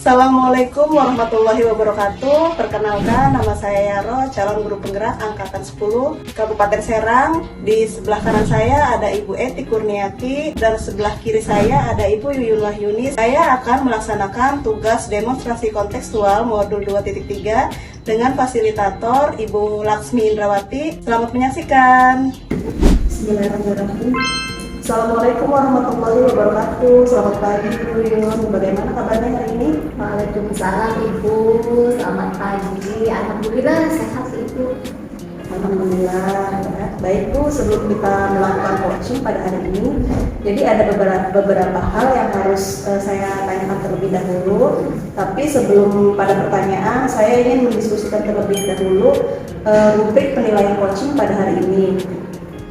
Assalamualaikum warahmatullahi wabarakatuh. Perkenalkan, nama saya Yaro, calon guru penggerak angkatan 10 Kabupaten Serang. Di sebelah kanan saya ada Ibu Eti Kurniati dan sebelah kiri saya ada Ibu Yuyun Wahyuni. Saya akan melaksanakan tugas demonstrasi kontekstual modul 2.3 dengan fasilitator Ibu Laksmi Indrawati. Selamat menyaksikan. Bismillahirrahmanirrahim. Assalamualaikum warahmatullahi wabarakatuh. Selamat pagi Bu Yun. Bagaimana kabarnya hari ini? Waalaikumsalam Ibu. Selamat pagi. Alhamdulillah sehat Ibu. Alhamdulillah. Baik Bu, sebelum kita melakukan coaching pada hari ini, jadi ada beberapa hal yang harus saya tanyakan terlebih dahulu. Tapi sebelum pada pertanyaan, saya ingin mendiskusikan terlebih dahulu rubrik penilaian coaching pada hari ini.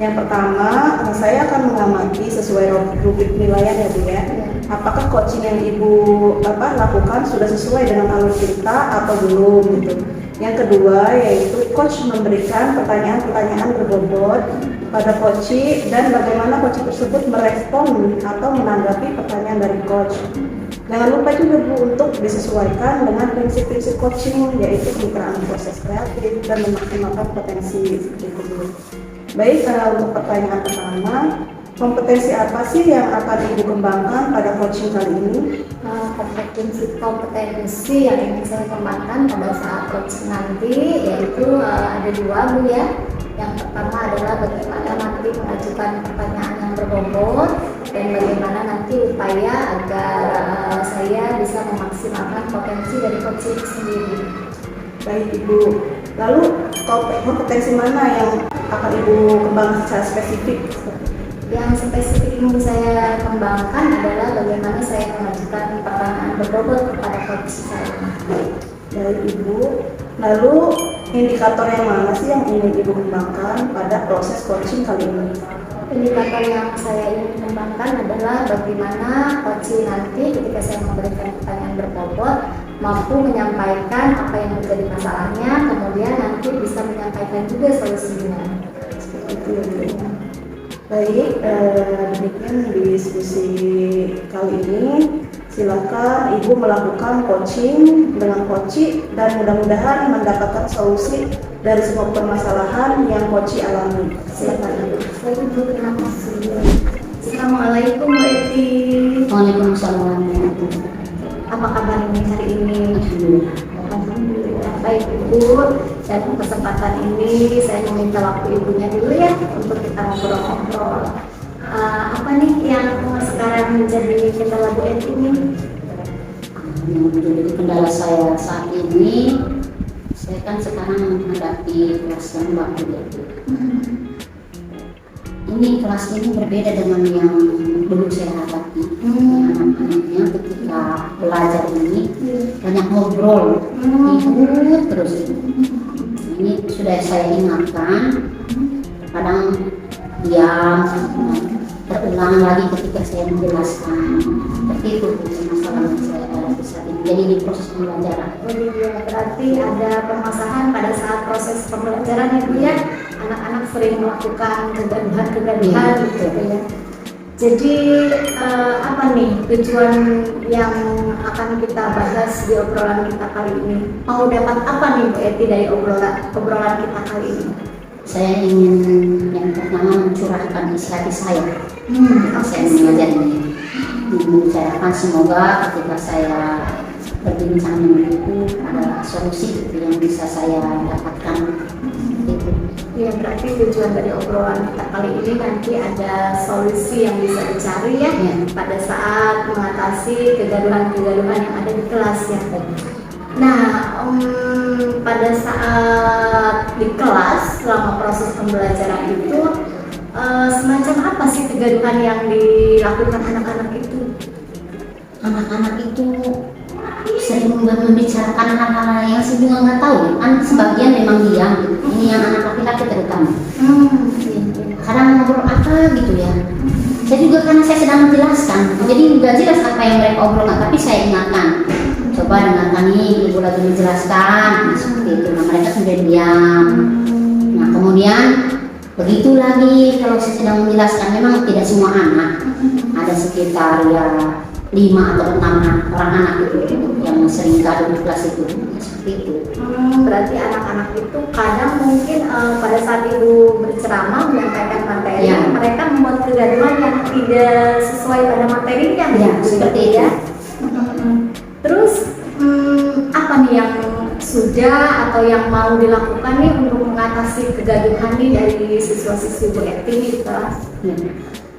Yang pertama, saya akan mengamati sesuai rubrik penilaian ya Bu ya. Apakah coaching yang Ibu lakukan sudah sesuai dengan alur cerita atau belum gitu. Yang kedua yaitu coach memberikan pertanyaan-pertanyaan berbobot pada coach dan bagaimana coach tersebut merespon atau menanggapi pertanyaan dari coach. Jangan lupa juga Bu untuk disesuaikan dengan prinsip-prinsip coaching yaitu kemitraan proses kreatif dan memaksimalkan potensi seperti itu Bu. Baik, untuk pertanyaan pertama, kompetensi apa sih yang akan Ibu kembangkan pada coaching kali ini? Kompetensi yang ingin saya kembangkan pada saat coaching nanti yaitu ada dua Bu ya. Yang pertama adalah bagaimana nanti mengajukan pertanyaan yang berbobot dan bagaimana nanti upaya agar saya bisa memaksimalkan potensi dari coaching sendiri. Baik Ibu, lalu kompetensi mana yang akan Ibu kembangkan secara spesifik? Yang spesifik yang saya kembangkan adalah bagaimana saya mengajukan pertanyaan berbobot kepada coach saya. Baik Ibu, lalu indikator yang mana sih yang ingin Ibu kembangkan pada proses coaching kali ini? Indikator yang saya ingin kembangkan adalah bagaimana coach nanti ketika saya memberikan pertanyaan berbobot mampu menyampaikan apa yang menjadi masalahnya, kemudian nanti bisa menyampaikan juga solusinya. Seperti itu ya Bu. Baik, demikian diskusi kali ini. Silakan Ibu melakukan coaching dengan coach dan mudah-mudahan mendapatkan solusi dari semua permasalahan yang coach alami. Silakan Ibu. Baik Ibu, terima kasih. Assalamualaikum Bu Eti. Waalaikumsalam. Apa kabar ini hari ini? Alhamdulillah. Baik Ibu, dan kesempatan ini saya meminta waktu Ibunya dulu ya untuk kita ngobrol-ngobrol. Apa nih yang sekarang menjadi kendala Bu Eti ini? Yang menjadi kendala saya saat ini, saya kan sekarang menghadapi kelas yang baru ya. Ini kelas ini berbeda dengan yang dulu saya hadapi. Anak-anaknya ketika belajar ini banyak ngobrol, ikut terus. Ini sudah saya ingatkan, kadang diam, terulang lagi ketika saya menjelaskan. Seperti itu masalah yang saya hadapi saat ini. Jadi di proses pembelajaran. Berarti ada permasalahan pada saat proses pembelajaran ya Bu ya. Anak-anak sering melakukan kegaduhan gitu ya. Jadi apa nih tujuan yang akan kita bahas di obrolan kita kali ini? Mau dapat apa nih Bu Eti dari obrolan kita kali ini? Saya ingin yang pertama mencurahkan isi hati saya. Saya mengajar ini, membicarakan semoga ketika saya berbincang dengan itu ada solusi yang bisa saya dapatkan. Itu. Ya, berarti tujuan dari obrolan kita kali ini nanti ada solusi yang bisa dicari ya, pada saat mengatasi kegaduhan-kegaduhan yang ada di kelas ya. Nah, pada saat di kelas selama proses pembelajaran itu semacam apa sih kegaduhan yang dilakukan anak-anak itu? Anak-anak itu sering membicarakan hal-hal yang saya juga nggak tahu. Kan sebagian memang diam. Ini yang anak laki-laki terutama. Kadang ngobrol apa gitu ya. Saya juga karena saya sedang menjelaskan, jadi nggak jelas apa yang mereka obrolkan. Tapi saya ingatkan, coba dengarkan nih, Ibu lagi menjelaskan seperti itu. Nah mereka sudah diam. Nah kemudian begitu lagi kalau saya sedang menjelaskan, memang tidak semua anak, ada sekitar ya atau 6 orang anak itu yang sering gaduh di kelas itu, seperti itu. Berarti anak-anak itu kadang mungkin pada saat ibu berceramah menyampaikan materi, Ya. mereka membuat kegaduhan yang tidak sesuai pada materinya, Ya, gitu, seperti ya. itu. Terus apa nih yang sudah atau yang mau dilakukan nih untuk mengatasi kegaduhan nih dari siswa-siswi Bu Eti nih di kelas? Ya.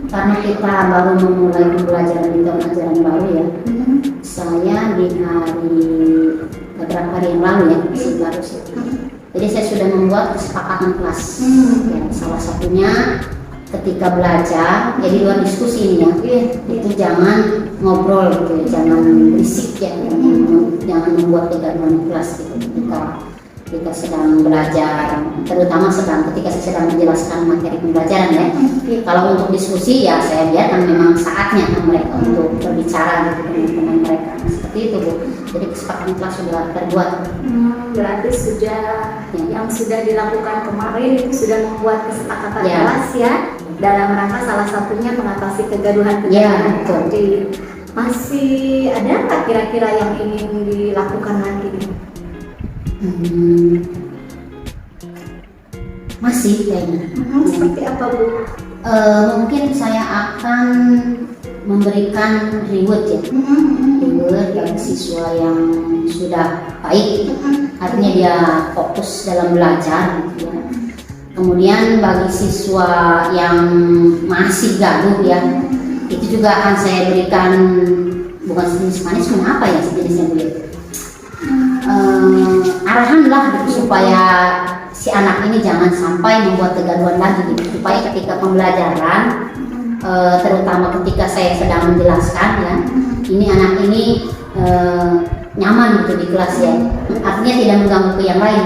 Karena kita baru memulai pembelajaran di tahun ajaran baru ya, saya di beberapa hari yang lalu ya, masih baru sih. Jadi saya sudah membuat kesepakatan kelas. Ya, salah satunya ketika belajar, jadi luar diskusi ini ya, itu jangan ngobrol gitu ya, jangan berisik ya, jangan membuat kegaduhan di kelas gitu. Ketika sedang belajar, terutama ketika saya sedang menjelaskan materi pembelajaran ya. Kalau untuk diskusi ya saya biarkan memang saatnya kan mereka untuk berbicara gitu dengan teman mereka. Seperti itu Bu. Jadi kesepakatan kelas sudah terbuat. Berarti sudah yang sudah dilakukan kemarin itu sudah membuat kesepakatan Ya. kelas ya, dalam rangka salah satunya mengatasi kegaduhan Ya, betul. tadi. Masih ada nggak kira-kira yang ingin dilakukan lagi nih? Masih kayaknya. Seperti apa Bu? Mungkin saya akan memberikan reward ya, reward bagi siswa yang sudah baik, artinya dia fokus dalam belajar gitu ya. Kemudian bagi siswa yang masih gaduh ya, itu juga akan saya berikan bukan sejenis punishment, apa ya sejenisnya Bu ya? Arahan lah gitu, supaya si anak ini jangan sampai membuat kegaduhan lagi gitu, supaya ketika pembelajaran terutama ketika saya sedang menjelaskan ya, ini anak ini nyaman gitu di kelas ya, artinya tidak mengganggu ke yang lain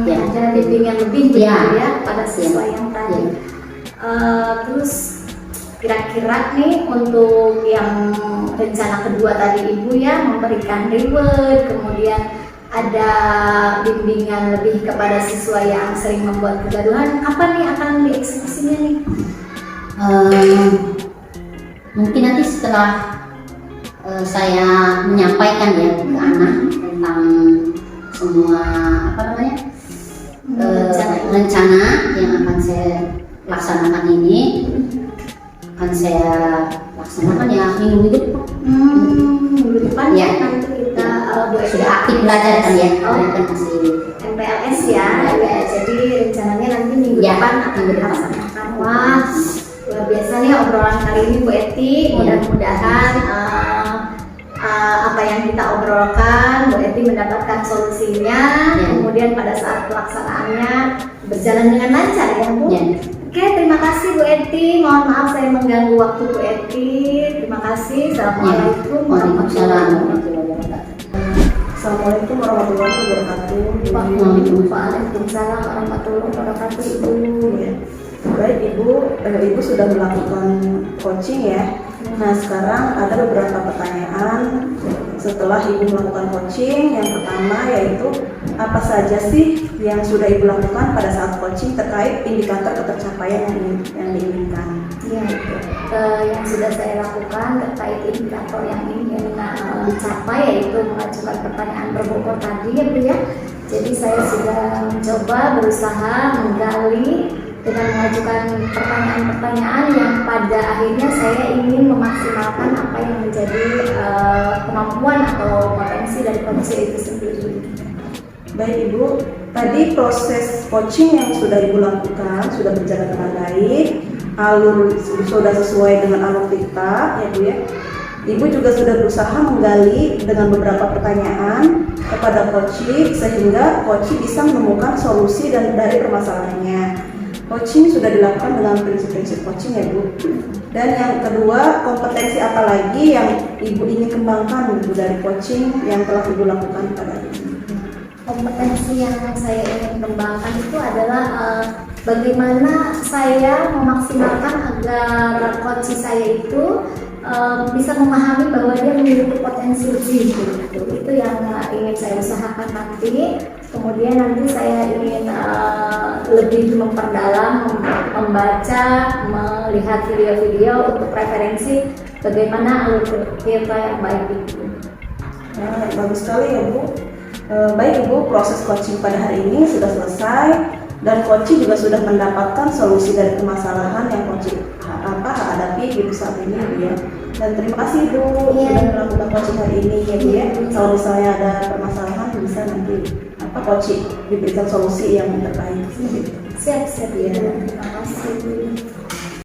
ya. Ada bimbingan lebih gitu Ya. ya pada siswa yang tadi. Terus kira-kira nih untuk yang rencana kedua tadi Ibu ya, memberikan reward, kemudian ada bimbingan lebih kepada siswa yang sering membuat kegaduhan, apa nih akan dieksekusinya nih? Mungkin nanti setelah saya menyampaikan ya ke anak tentang semua apa namanya rencana yang akan saya laksanakan ini, akan saya laksanakan ya minggu depan. Minggu depan Ya. nanti kita Sudah aktif belajar kan ya, Oh, kan masih MPLS ya, ya. Jadi rencananya nanti minggu Ya, depan akan minggu depan. dilaksanakan. Wah, luar biasa nih obrolan kali ini Bu Eti. Mudah-mudahan apa yang kita obrolkan Bu Eti mendapatkan solusinya. Ya. Kemudian pada saat pelaksanaannya berjalan dengan lancar ya Bu. Ya. Oke, terima kasih Bu Eti. Mohon maaf saya mengganggu waktu Bu Eti. Terima kasih. Assalamualaikum Waalaikumsalam warahmatullahi warahmatullahi wabarakatuh. Assalamualaikum warahmatullahi wabarakatuh. wabarakatuh. Waalaikumsalam warahmatullahi wabarakatuh Ibu. Ya. Baik Ibu sudah melakukan coaching ya. Nah sekarang ada beberapa pertanyaan setelah Ibu melakukan coaching. Yang pertama yaitu apa saja sih yang sudah Ibu lakukan pada saat coaching terkait indikator ketercapaian yang diinginkan? Ya, yang sudah saya lakukan terkait indikator yang ingin dicapai yaitu mengajukan pertanyaan berbobot tadi ya Bu ya. Jadi saya sudah mencoba berusaha menggali dengan mengajukan pertanyaan-pertanyaan yang pada akhirnya saya ingin memaksimalkan apa yang menjadi kemampuan atau potensi dari kondisi itu sendiri. Baik Ibu, tadi proses coaching yang sudah Ibu lakukan sudah berjalan dengan baik, alur sudah sesuai dengan alur kita ya Bu ya. Ibu juga sudah berusaha menggali dengan beberapa pertanyaan kepada coaching sehingga coaching bisa menemukan solusi dari permasalahannya. Coaching sudah dilakukan dengan prinsip-prinsip coaching ya Bu. Dan yang kedua, kompetensi apa lagi yang Ibu ingin kembangkan Bu dari coaching yang telah Ibu lakukan pada ini? Kompetensi yang saya ingin kembangkan itu adalah bagaimana saya memaksimalkan agar coach saya itu bisa memahami bahwa dia memiliki potensi lebih gitu. Itu yang ingin saya usahakan nanti. Kemudian nanti saya ingin lebih memperdalam, membaca, melihat video-video untuk referensi bagaimana alur kita yang baik itu. Nah, bagus sekali ya Bu. Baik Ibu, proses coaching pada hari ini sudah selesai dan coaching juga sudah mendapatkan solusi dari permasalahan yang coaching hadapi gitu saat ini Bu ya. Dan terima kasih Bu sudah melakukan coaching hari ini ya Bu ya. Kalau misalnya ada permasalahan bisa nanti coaching diberikan solusi yang terbaik. Siap-siap ya. Terima kasih.